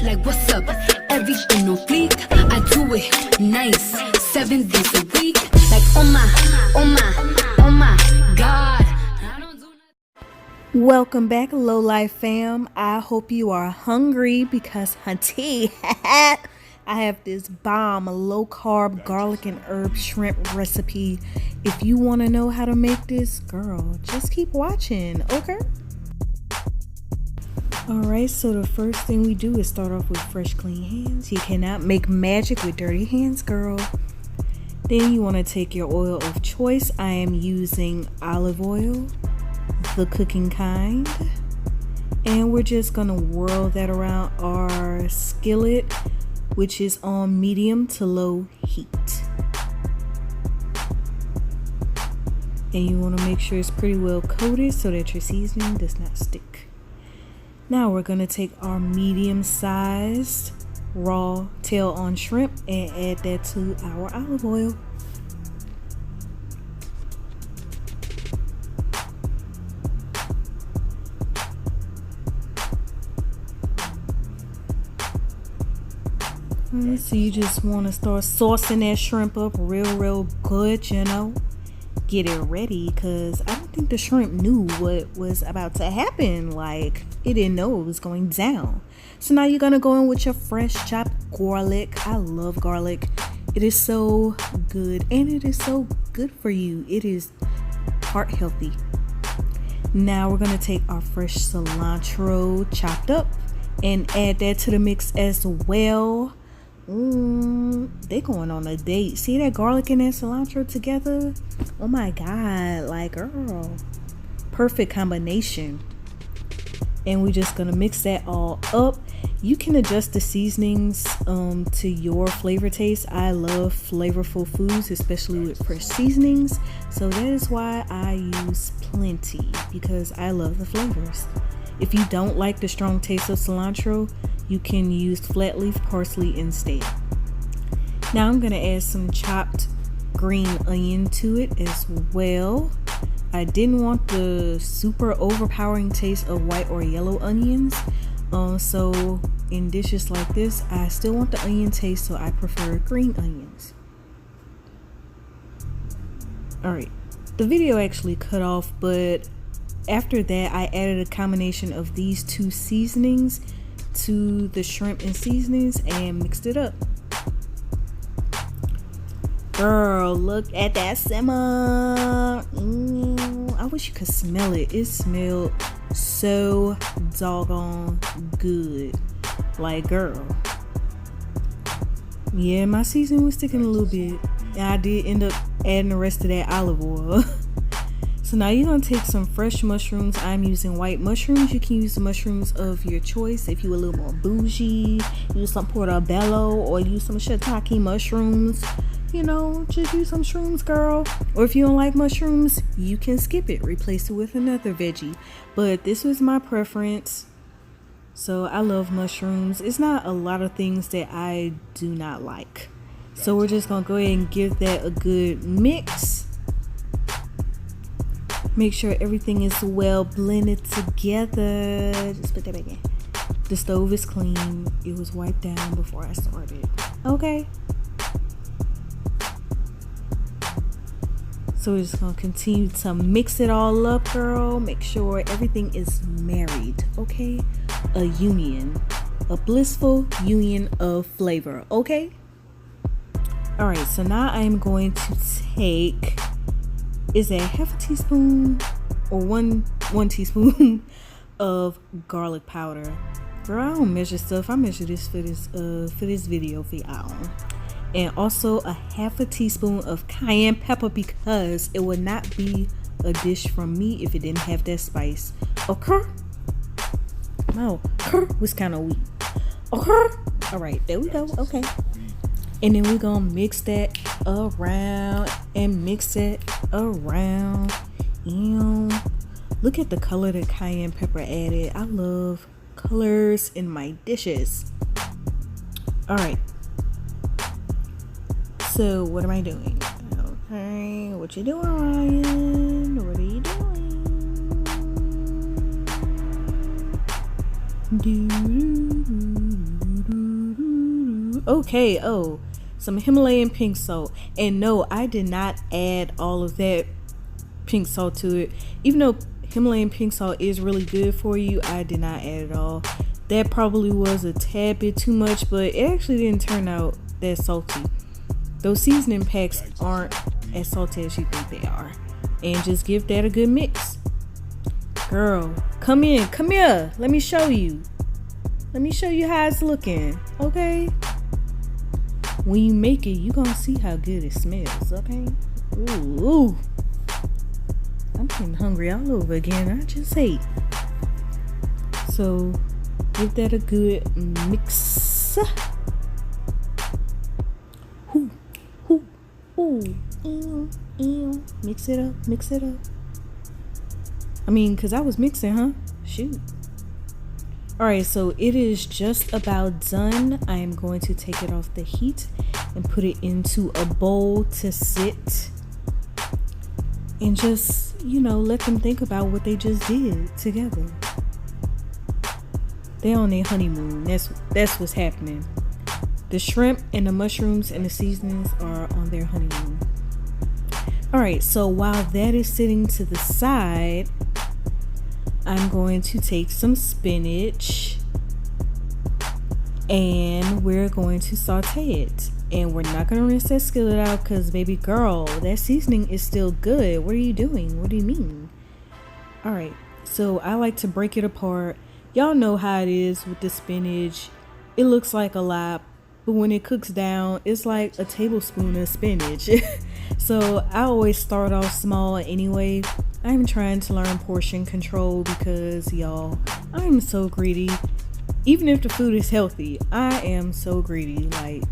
like what's up? Everything on fleek, I do it nice, 7 days a week. Like oh my God. Welcome back, Low Life fam. I hope you are hungry because hunty, I have this bomb low carb garlic and herb shrimp recipe. If you want to know how to make this, girl, just keep watching, okay? Alright, so the first thing we do is start off with fresh clean hands. You cannot make magic with dirty hands, girl. Then you want to take your oil of choice. I am using olive oil, the cooking kind, and we're just gonna whirl that around our skillet, which is on medium to low heat. And you want to make sure it's pretty well coated so that your seasoning does not stick. Now we're gonna take our medium-sized raw tail on shrimp and add that to our olive oil. So you just want to start saucing that shrimp up real good, you know, get it ready, because I don't think the shrimp knew what was about to happen. Like, it didn't know it was going down. So now you're gonna go in with your fresh chopped garlic. I love garlic. It is so good, and it is so good for you. It is heart healthy. Now we're gonna take our fresh cilantro chopped up and add that to the mix as well. They going on a date. See that garlic and that cilantro together? Oh my God, like, girl, perfect combination. And we're just gonna mix that all up. You can adjust the seasonings to your flavor taste. I love flavorful foods, especially with fresh seasonings, so that is why I use plenty, because I love the flavors. If you don't like the strong taste of cilantro, you can use flat leaf parsley instead. Now I'm gonna add some chopped green onion to it as well. I didn't want the super overpowering taste of white or yellow onions, so in dishes like this, I still want the onion taste, so I prefer green onions. Alright, the video actually cut off, but after that I added a combination of these two seasonings to the shrimp and seasonings and mixed it up. Girl, look at that simmer. I wish you could smell it. It smelled so doggone good. Like, girl. Yeah, my seasoning was sticking a little bit, and I did end up adding the rest of that olive oil. So now you're going to take some fresh mushrooms. I'm using white mushrooms. You can use the mushrooms of your choice. If you're a little more bougie, use some portobello or use some shiitake mushrooms. You know, just use some shrooms, girl. Or if you don't like mushrooms, you can skip it. Replace it with another veggie. But this was my preference. So I love mushrooms. It's not a lot of things that I do not like. So we're just going to go ahead and give that a good mix. Make sure everything is well blended together. Just put that back in. The stove is clean. It was wiped down before I started. Okay. So we're just going to continue to mix it all up, girl. Make sure everything is married, okay? A union. A blissful union of flavor, okay? Alright, so now I'm going to take... is a half a teaspoon or one teaspoon of garlic powder. Girl, I don't measure stuff. I measure this for this video for y'all. And also a half a teaspoon of cayenne pepper, because it would not be a dish from me if it didn't have that spice. Okay. No, was kind of weak. Okay. All right, there we go. Okay. And then we're gonna mix that around and mix it around. Look at the color that cayenne pepper added. I love colors in my dishes. All right. So what am I doing? Okay, what you doing, Ryan? What are you doing? Okay, oh, some Himalayan pink salt. And no, I did not add all of that pink salt to it. Even though Himalayan pink salt is really good for you, I did not add it all. That probably was a tad bit too much, but it actually didn't turn out that salty. Those seasoning packs aren't as salty as you think they are. And just give that a good mix. Girl, come here. Let me show you how it's looking, okay? When you make it, you gonna see how good it smells, okay? Ooh. I'm getting hungry all over again. I just ate. So, give that a good mix. Mix it up. I mean, because I was mixing, huh? Shoot. Alright, so it is just about done. I am going to take it off the heat and put it into a bowl to sit. And just, let them think about what they just did together. They're on their honeymoon. That's what's happening. The shrimp and the mushrooms and the seasonings are on their honeymoon. Alright, so while that is sitting to the side, I'm going to take some spinach and we're going to saute it. And we're not going to rinse that skillet out because, baby girl, that seasoning is still good. What are you doing? What do you mean? Alright, so I like to break it apart. Y'all know how it is with the spinach. It looks like a lot, but when it cooks down, it's like a tablespoon of spinach. So I always start off small anyway. I'm trying to learn portion control because, y'all, I'm so greedy. Even if the food is healthy, I am so greedy. Like,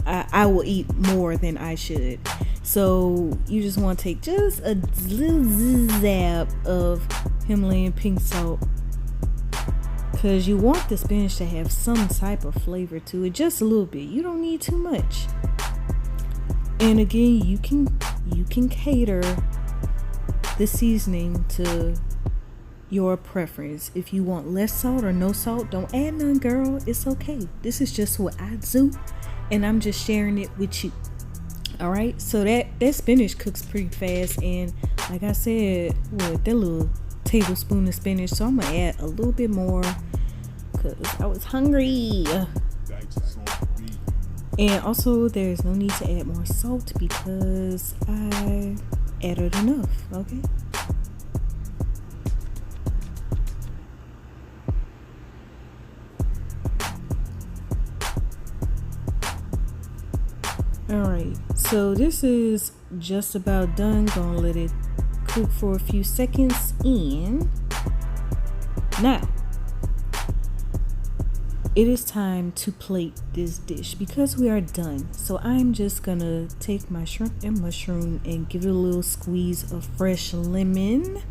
I will eat more than I should. So you just want to take just a little zap of Himalayan pink salt, because you want the spinach to have some type of flavor to it, just a little bit. You don't need too much. And again, you can cater the seasoning to your preference. If you want less salt or no salt, don't add none, girl. It's okay. This is just what I do, and I'm just sharing it with you. All right, so that spinach cooks pretty fast, and like I said, with that little tablespoon of spinach, so I'm gonna add a little bit more because I was hungry. And also, there's no need to add more salt because I added enough. Okay. Alright, so this is just about done. Gonna let it cook for a few seconds, and now it is time to plate this dish because we are done. So I'm just gonna take my shrimp and mushroom and give it a little squeeze of fresh lemon.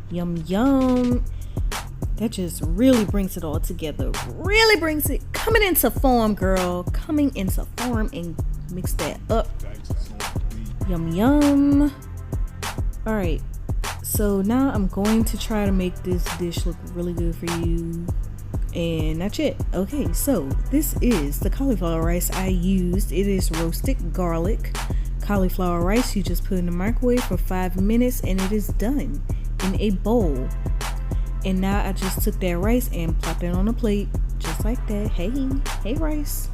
Yum yum. That just really brings it all together. Really brings it coming into form, girl. Coming into form, and mix that up. Yum yum. Alright, so now I'm going to try to make this dish look really good for you. And that's it. Okay, so this is the cauliflower rice I used. It is roasted garlic cauliflower rice. You just put in the microwave for 5 minutes and it is done in a bowl. And now I just took that rice and plopped it on a plate just like that. Hey rice.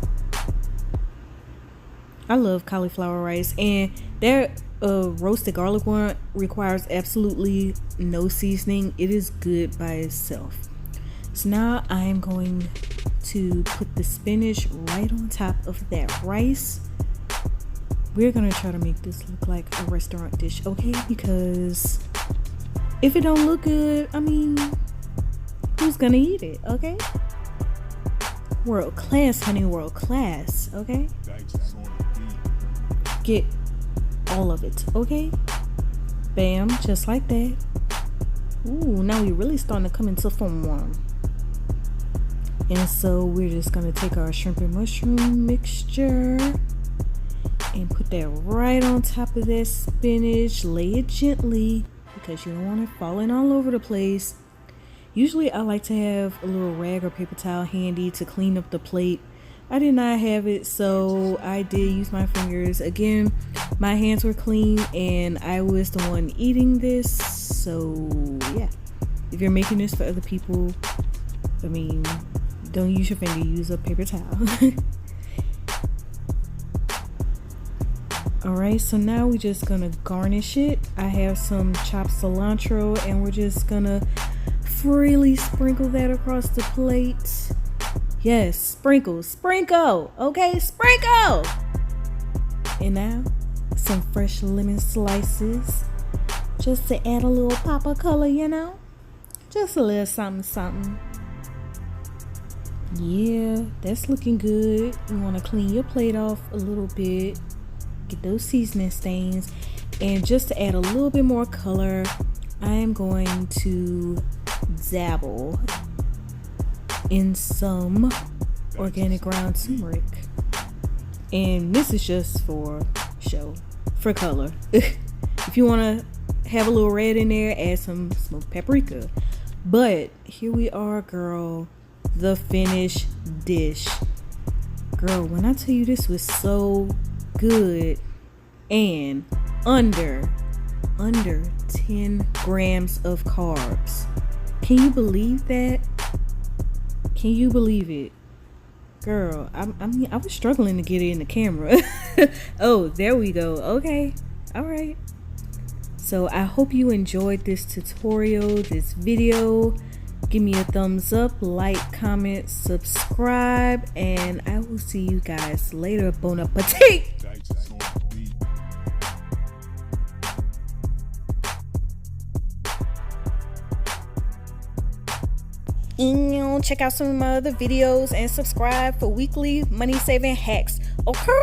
I love cauliflower rice, and that roasted garlic one requires absolutely no seasoning. It is good by itself. So now I am going to put the spinach right on top of that rice. We're gonna try to make this look like a restaurant dish, okay? Because if it don't look good, I mean, who's gonna eat it, okay? World class, honey, world class, okay? Get all of it, okay? Bam, just like that. Ooh, now we really starting to come into form. And so we're just gonna take our shrimp and mushroom mixture and put that right on top of that spinach. Lay it gently because you don't want it falling all over the place. Usually I like to have a little rag or paper towel handy to clean up the plate, I did not have it, so I did use my fingers. Again, my hands were clean and I was the one eating this. So yeah, if you're making this for other people, I mean, don't use your finger, use a paper towel. Alright, so now we're just gonna garnish it. I have some chopped cilantro and we're just gonna freely sprinkle that across the plate. Yes, sprinkle, okay, sprinkle! And now, some fresh lemon slices, just to add a little pop of color, you know? Just a little something. Yeah, that's looking good. You wanna clean your plate off a little bit. Get those seasoning stains, and just to add a little bit more color, I am going to dabble in some organic ground turmeric, and this is just for show, for color. If you want to have a little red in there, add some smoked paprika. But here we are, girl, the finished dish. Girl, when I tell you this was so good and under 10 grams of carbs. Can you believe that? Can you believe it? Girl, I was struggling to get it in the camera. Oh, there we go. Okay. All right. So I hope you enjoyed this tutorial, this video. Give me a thumbs up, like, comment, subscribe, and I will see you guys later. Bon appetit! Check out some of my other videos and subscribe for weekly money saving hacks. Okay?